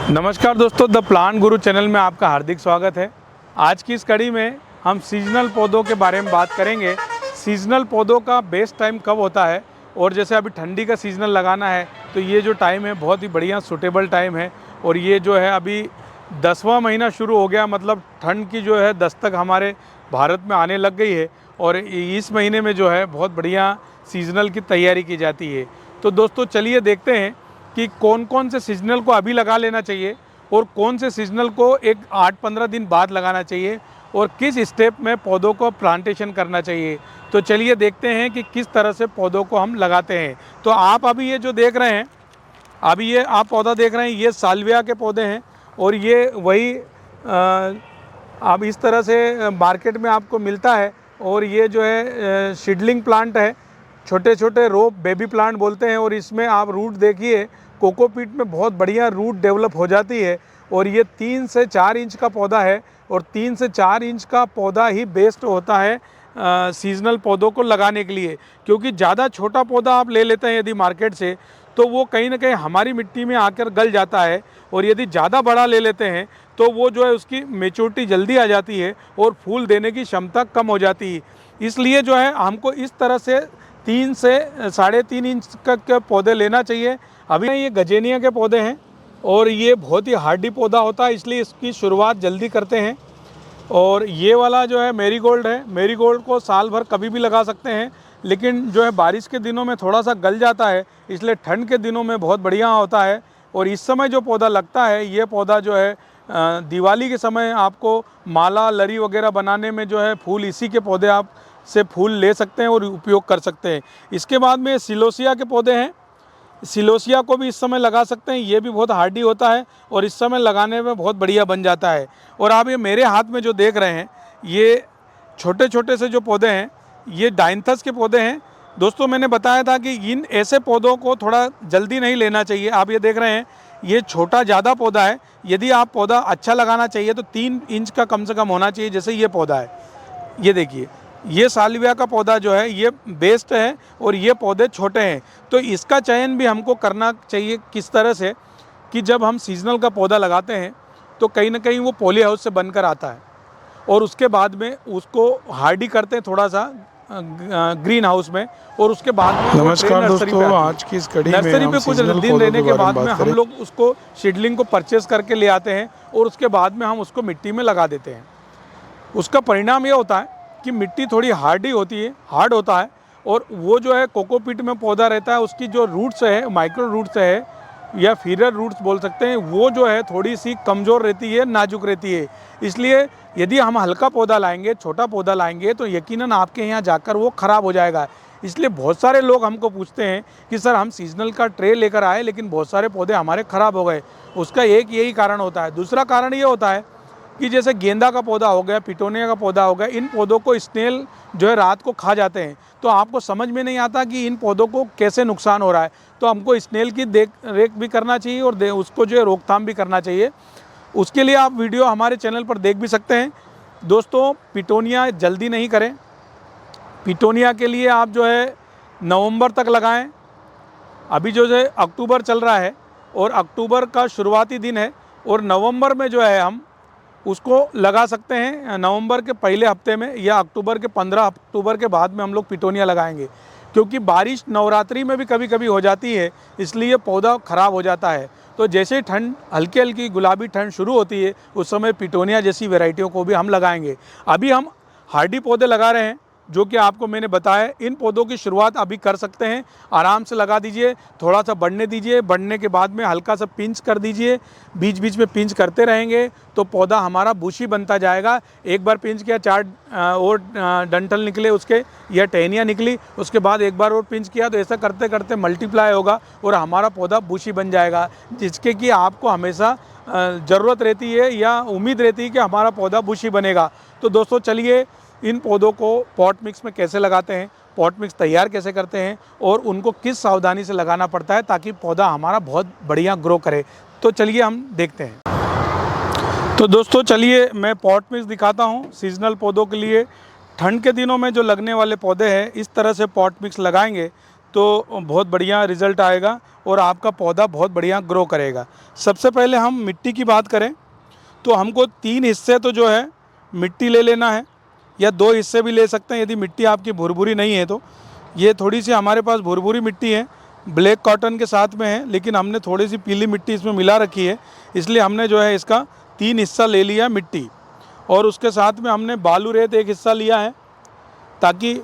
नमस्कार दोस्तों, the plant Guru channel में आपका हार्दिक स्वागत है। आज की इस कड़ी में हम सीजनल पौधों के बारे में बात करेंगे। सीजनल पौधों का बेस्ट टाइम कब होता है, और जैसे अभी ठंडी का सीजनल लगाना है तो ये जो टाइम है बहुत ही बढ़िया सूटेबल टाइम है। और ये जो है अभी 10वां महीना शुरू हो गया, मतलब ठंड की जो है दस्तक हमारे भारत में आने लग गई है। और इस महीने में जो है बहुत बढ़िया सीजनल की तैयारी की जाती है। तो दोस्तों चलिए देखते हैं कि कौन कौन से सीजनल को अभी लगा लेना चाहिए और कौन से सीजनल को एक 8-15 दिन बाद लगाना चाहिए, और किस स्टेप में पौधों को प्लांटेशन करना चाहिए। तो चलिए देखते हैं कि किस तरह से पौधों को हम लगाते हैं। तो आप अभी ये जो देख रहे हैं, अभी ये आप पौधा देख रहे हैं, ये साल्विया के पौधे हैं। और ये वही अब इस तरह से मार्केट में आपको मिलता है। और ये जो है सीडलिंग प्लांट है, छोटे छोटे रोप बेबी प्लांट बोलते हैं। और इसमें आप रूट देखिए, कोकोपीट में बहुत बढ़िया रूट डेवलप हो जाती है। और ये 3 से 4 इंच का पौधा है, और 3 से 4 इंच का पौधा ही बेस्ट होता है सीजनल पौधों को लगाने के लिए। क्योंकि ज़्यादा छोटा पौधा आप ले लेते हैं यदि मार्केट से, तो वो कहीं ना कहीं हमारी मिट्टी में आकर गल जाता है। और यदि ज़्यादा बड़ा ले लेते हैं तो वो जो है उसकी मेच्योरिटी जल्दी आ जाती है और फूल देने की क्षमता कम हो जाती है। इसलिए जो है हमको इस तरह से 3 से 3.5 इंच के पौधे लेना चाहिए। अभी ये गजेनिया के पौधे हैं, और ये बहुत ही हार्डी पौधा होता है, इसलिए इसकी शुरुआत जल्दी करते हैं। और ये वाला जो है मैरीगोल्ड है, मैरीगोल्ड को साल भर कभी भी लगा सकते हैं, लेकिन जो है बारिश के दिनों में थोड़ा सा गल जाता है, इसलिए ठंड के दिनों में बहुत बढ़िया होता है। और इस समय जो पौधा लगता है, ये पौधा जो है दिवाली के समय आपको माला लरी वगैरह बनाने में जो है फूल, इसी के पौधे आप से फूल ले सकते हैं और उपयोग कर सकते हैं। इसके बाद में सिलोसिया के पौधे हैं, सिलोसिया को भी इस समय लगा सकते हैं। ये भी बहुत हार्डी होता है और इस समय लगाने में बहुत बढ़िया बन जाता है। और आप ये मेरे हाथ में जो देख रहे हैं, ये छोटे छोटे से जो पौधे हैं, ये डाइंथस के पौधे हैं। दोस्तों मैंने बताया था कि इन ऐसे पौधों को थोड़ा जल्दी नहीं लेना चाहिए। आप ये देख रहे हैं, ये छोटा ज़्यादा पौधा है। यदि आप पौधा अच्छा लगाना चाहिए तो 3 इंच का कम से कम होना चाहिए। जैसे ये पौधा है, ये देखिए, ये साल्विया का पौधा जो है ये बेस्ट है, और ये पौधे छोटे हैं। तो इसका चयन भी हमको करना चाहिए किस तरह से, कि जब हम सीजनल का पौधा लगाते हैं तो कहीं ना कहीं वो पॉली हाउस से बनकर आता है, और उसके बाद में उसको हार्डी करते हैं थोड़ा सा ग्रीन हाउस में, और उसके बाद में नमस्कार दोस्तों, आज की इस कड़ी में नर्सरी पे कुछ दिन रहने के बाद में हम लोग उसको सीडलिंग को परचेस करके ले आते हैं, और उसके बाद में हम उसको मिट्टी में लगा देते हैं। उसका परिणाम ये होता है कि मिट्टी थोड़ी हार्ड होता है। और वो जो है कोकोपीट में पौधा रहता है, उसकी जो रूट्स है, माइक्रो रूट्स है या फिरर रूट्स बोल सकते हैं, वो जो है थोड़ी सी कमज़ोर रहती है, नाजुक रहती है। इसलिए यदि हम हल्का पौधा लाएंगे, छोटा पौधा लाएंगे, तो यकीनन आपके यहाँ जाकर वो ख़राब हो जाएगा। इसलिए बहुत सारे लोग हमको पूछते हैं कि सर हम सीजनल का ट्रे लेकर आए, लेकिन बहुत सारे पौधे हमारे ख़राब हो गए। उसका एक यही कारण होता है। दूसरा कारण ये होता है कि जैसे गेंदा का पौधा हो गया, पिटोनिया का पौधा हो गया, इन पौधों को स्नेल जो है रात को खा जाते हैं। तो आपको समझ में नहीं आता कि इन पौधों को कैसे नुकसान हो रहा है। तो हमको स्नेल की देख रेख भी करना चाहिए, और उसको जो है रोकथाम भी करना चाहिए। उसके लिए आप वीडियो हमारे चैनल पर देख भी सकते हैं। दोस्तों पिटोनिया जल्दी नहीं करें। पिटोनिया के लिए आप जो है नवंबर तक लगाएं। अभी जो है अक्टूबर चल रहा है, और अक्टूबर का शुरुआती दिन है, और नवंबर में जो है हम उसको लगा सकते हैं। नवंबर के पहले हफ्ते में या अक्टूबर के 15 अक्टूबर के बाद में हम लोग पिटोनिया लगाएंगे। क्योंकि बारिश नवरात्रि में भी कभी कभी हो जाती है, इसलिए पौधा ख़राब हो जाता है। तो जैसे ठंड हल्की हल्की गुलाबी ठंड शुरू होती है, उस समय पिटोनिया जैसी वैरायटियों को भी हम लगाएंगे। अभी हम हार्डी पौधे लगा रहे हैं, जो कि आपको मैंने बताया। इन पौधों की शुरुआत अभी कर सकते हैं, आराम से लगा दीजिए, थोड़ा सा बढ़ने दीजिए। बढ़ने के बाद में हल्का सा पिंच कर दीजिए, बीच बीच में पिंच करते रहेंगे तो पौधा हमारा बुशी बनता जाएगा। एक बार पिंच किया, 4 और डंठल निकले उसके, या टहनियाँ निकली, उसके बाद एक बार और पिंच किया, तो ऐसा करते करते मल्टीप्लाई होगा और हमारा पौधा बुशी बन जाएगा। जिसके कि आपको हमेशा ज़रूरत रहती है या उम्मीद रहती है कि हमारा पौधा बुशी बनेगा। तो दोस्तों चलिए इन पौधों को पॉट मिक्स में कैसे लगाते हैं, पॉट मिक्स तैयार कैसे करते हैं, और उनको किस सावधानी से लगाना पड़ता है ताकि पौधा हमारा बहुत बढ़िया ग्रो करे। तो चलिए हम देखते हैं। तो दोस्तों चलिए मैं पॉट मिक्स दिखाता हूँ सीजनल पौधों के लिए। ठंड के दिनों में जो लगने वाले पौधे हैं, इस तरह से पॉट मिक्स लगाएंगे तो बहुत बढ़िया रिज़ल्ट आएगा और आपका पौधा बहुत बढ़िया ग्रो करेगा। सबसे पहले हम मिट्टी की बात करें तो हमको 3 हिस्से तो जो है मिट्टी ले लेना है, या 2 हिस्से भी ले सकते हैं यदि मिट्टी आपकी भुरभुरी नहीं है तो। ये थोड़ी सी हमारे पास भुरभुरी मिट्टी है, ब्लैक कॉटन के साथ में है, लेकिन हमने थोड़ी सी पीली मिट्टी इसमें मिला रखी है, इसलिए हमने जो है इसका 3 हिस्सा ले लिया मिट्टी। और उसके साथ में हमने बालू रेत 1 हिस्सा लिया है, ताकि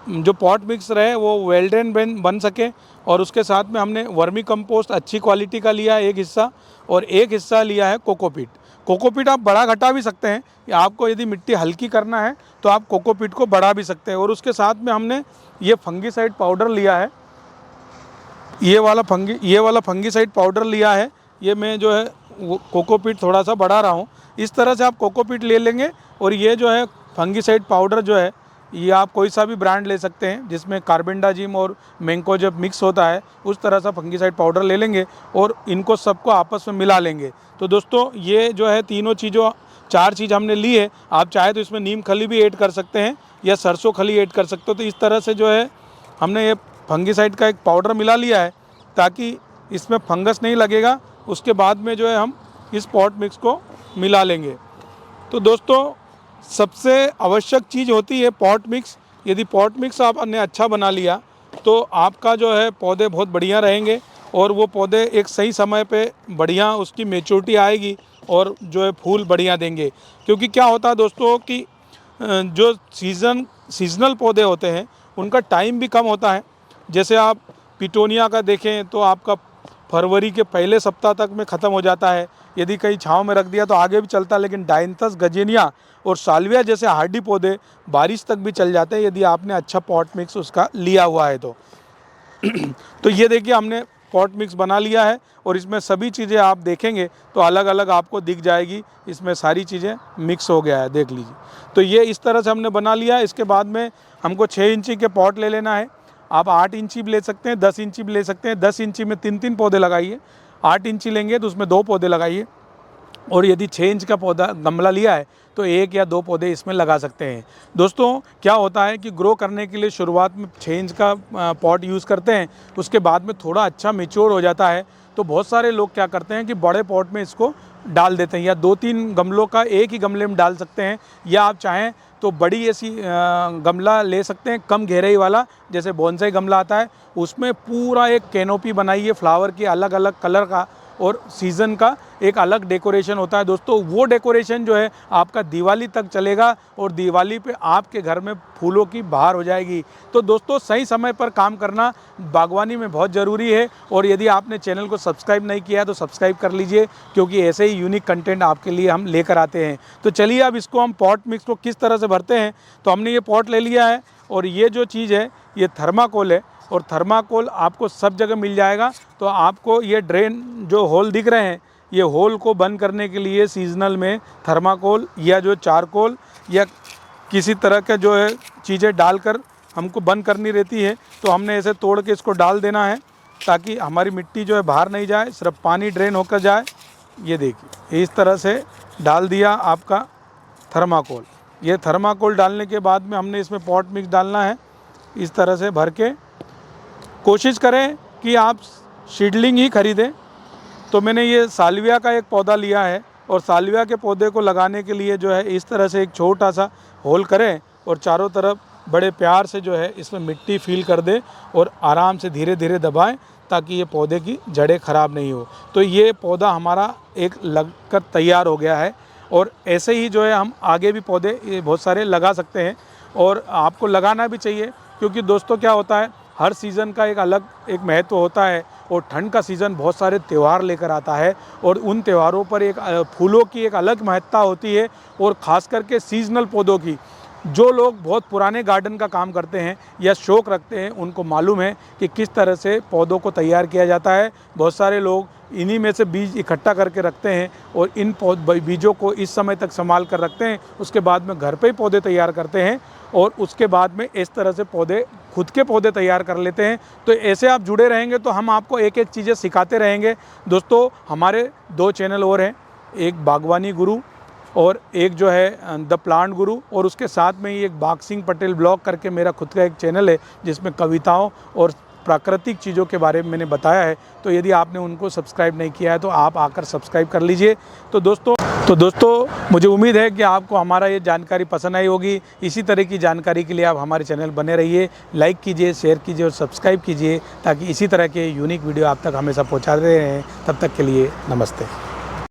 जो पॉट मिक्स रहे वो वेल ड्रेन बन सके। और उसके साथ में हमने वर्मी कंपोस्ट अच्छी क्वालिटी का लिया है 1 हिस्सा, और 1 हिस्सा लिया है कोकोपीट। कोकोपीट आप बड़ा घटा भी सकते हैं, या आपको यदि मिट्टी हल्की करना है तो आप कोकोपीट को बढ़ा भी सकते हैं। और उसके साथ में हमने ये फंगीसाइड पाउडर लिया है, ये वाला फंगीसाइड पाउडर लिया है। ये मैं जो है वो कोकोपीट थोड़ा सा बढ़ा रहा हूँ। इस तरह से आप कोकोपीट ले लेंगे, और ये जो है फंगीसाइड पाउडर जो है ये आप कोई सा भी ब्रांड ले सकते हैं जिसमें कार्बेंडाजिम और मैंकोजेब मिक्स होता है, उस तरह से फंगीसाइड पाउडर ले लेंगे और इनको सबको आपस में मिला लेंगे। तो दोस्तों ये जो है तीनों चीज़ों 4 चीज़ हमने ली है। आप चाहे तो इसमें नीम खली भी ऐड कर सकते हैं या सरसों खली ऐड कर सकते हो। तो इस तरह से जो है हमने ये फंगीसाइड का एक पाउडर मिला लिया है, ताकि इसमें फंगस नहीं लगेगा। उसके बाद में जो है हम इस पॉट मिक्स को मिला लेंगे। तो दोस्तों सबसे आवश्यक चीज़ होती है पॉट मिक्स। यदि पॉट मिक्स आपने अच्छा बना लिया तो आपका जो है पौधे बहुत बढ़िया रहेंगे, और वो पौधे एक सही समय पे बढ़िया उसकी मैच्योरिटी आएगी और जो है फूल बढ़िया देंगे। क्योंकि क्या होता है दोस्तों कि जो सीजनल पौधे होते हैं उनका टाइम भी कम होता है। जैसे आप पिटोनिया का देखें तो आपका फरवरी के पहले सप्ताह तक में ख़त्म हो जाता है, यदि कहीं छांव में रख दिया तो आगे भी चलता है। लेकिन डायंथस गजेनिया और साल्विया जैसे हार्डी पौधे बारिश तक भी चल जाते हैं, यदि आपने अच्छा पॉट मिक्स उसका लिया हुआ है तो। तो ये देखिए हमने पॉट मिक्स बना लिया है, और इसमें सभी चीज़ें आप देखेंगे तो अलग अलग आपको दिख जाएगी, इसमें सारी चीज़ें मिक्स हो गया है, देख लीजिए। तो ये इस तरह से हमने बना लिया है। इसके बाद में हमको 6 इंची के पॉट ले लेना है। आप 8 इंची भी ले सकते हैं, 10 इंची भी ले सकते हैं। 10 इंची में 3-3 पौधे लगाइए, 8 इंची लेंगे तो उसमें 2 पौधे लगाइए, और यदि 6 इंच का पौधा गमला लिया है तो 1 या 2 पौधे इसमें लगा सकते हैं। दोस्तों क्या होता है कि ग्रो करने के लिए शुरुआत में 6 इंच का पॉट यूज़ करते हैं, उसके बाद में थोड़ा अच्छा मैच्योर हो जाता है तो बहुत सारे लोग क्या करते हैं कि बड़े पॉट में इसको डाल देते हैं, या 2-3 गमलों का एक ही गमले में डाल सकते हैं। या आप चाहें तो बड़ी ऐसी गमला ले सकते हैं, कम गहराई वाला, जैसे बोनसाई गमला आता है, उसमें पूरा एक कैनोपी बनाइए फ्लावर की, अलग अलग कलर का और सीज़न का एक अलग डेकोरेशन होता है। दोस्तों वो डेकोरेशन जो है आपका दिवाली तक चलेगा, और दिवाली पे आपके घर में फूलों की बहार हो जाएगी। तो दोस्तों सही समय पर काम करना बागवानी में बहुत ज़रूरी है। और यदि आपने चैनल को सब्सक्राइब नहीं किया है तो सब्सक्राइब कर लीजिए, क्योंकि ऐसे ही यूनिक कंटेंट आपके लिए हम लेकर आते हैं। तो चलिए अब इसको हम पॉट मिक्स को किस तरह से भरते हैं। तो हमने ये पॉट ले लिया है, और ये जो चीज़ है ये थर्माकोल है, और थर्माकोल आपको सब जगह मिल जाएगा। तो आपको ये ड्रेन जो होल दिख रहे हैं, ये होल को बंद करने के लिए सीजनल में थर्माकोल या जो चारकोल या किसी तरह के जो है चीज़ें डालकर हमको बंद करनी रहती है। तो हमने ऐसे तोड़ के इसको डाल देना है, ताकि हमारी मिट्टी जो है बाहर नहीं जाए, सिर्फ पानी ड्रेन होकर जाए। ये देखिए इस तरह से डाल दिया आपका थर्माकोल। ये थर्माकोल डालने के बाद में हमने इसमें पॉट मिक्स डालना है, इस तरह से भर के। कोशिश करें कि आप सीडलिंग ही खरीदें। तो मैंने ये साल्विया का एक पौधा लिया है, और साल्विया के पौधे को लगाने के लिए जो है इस तरह से एक छोटा सा होल करें, और चारों तरफ बड़े प्यार से जो है इसमें मिट्टी फील कर दें, और आराम से धीरे धीरे दबाएं, ताकि ये पौधे की जड़ें ख़राब नहीं हो। तो ये पौधा हमारा एक लगकर तैयार हो गया है, और ऐसे ही जो है हम आगे भी पौधे ये बहुत सारे लगा सकते हैं, और आपको लगाना भी चाहिए। क्योंकि दोस्तों क्या होता है, हर सीज़न का एक अलग एक महत्व होता है, और ठंड का सीज़न बहुत सारे त्यौहार लेकर आता है, और उन त्योहारों पर एक फूलों की एक अलग महत्ता होती है। और ख़ास करके सीजनल पौधों की, जो लोग बहुत पुराने गार्डन का काम करते हैं या शौक़ रखते हैं, उनको मालूम है कि किस तरह से पौधों को तैयार किया जाता है। बहुत सारे लोग इन्हीं में से बीज इकट्ठा करके रखते हैं, और इन बीजों को इस समय तक संभाल कर रखते हैं। उसके बाद में घर पे ही पौधे तैयार करते हैं, और उसके बाद में इस तरह से पौधे खुद के पौधे तैयार कर लेते हैं। तो ऐसे आप जुड़े रहेंगे तो हम आपको एक एक चीज़ें सिखाते रहेंगे। दोस्तों हमारे 2 चैनल और हैं, एक बागवानी गुरु और एक जो है द प्लांट गुरु, और उसके साथ में ही एक बाग सिंह पटेल ब्लॉग करके मेरा खुद का एक चैनल है, जिसमें कविताओं और प्राकृतिक चीज़ों के बारे में मैंने बताया है, तो यदि आपने उनको सब्सक्राइब नहीं किया है तो आप आकर सब्सक्राइब कर लीजिए। तो दोस्तों मुझे उम्मीद है कि आपको हमारा ये जानकारी पसंद आई होगी। इसी तरह की जानकारी के लिए आप हमारे चैनल बने रहिए, लाइक कीजिए, शेयर कीजिए और सब्सक्राइब कीजिए, ताकि इसी तरह के यूनिक वीडियो आप तक हमेशा पहुँचाते रहें। तब तक के लिए नमस्ते।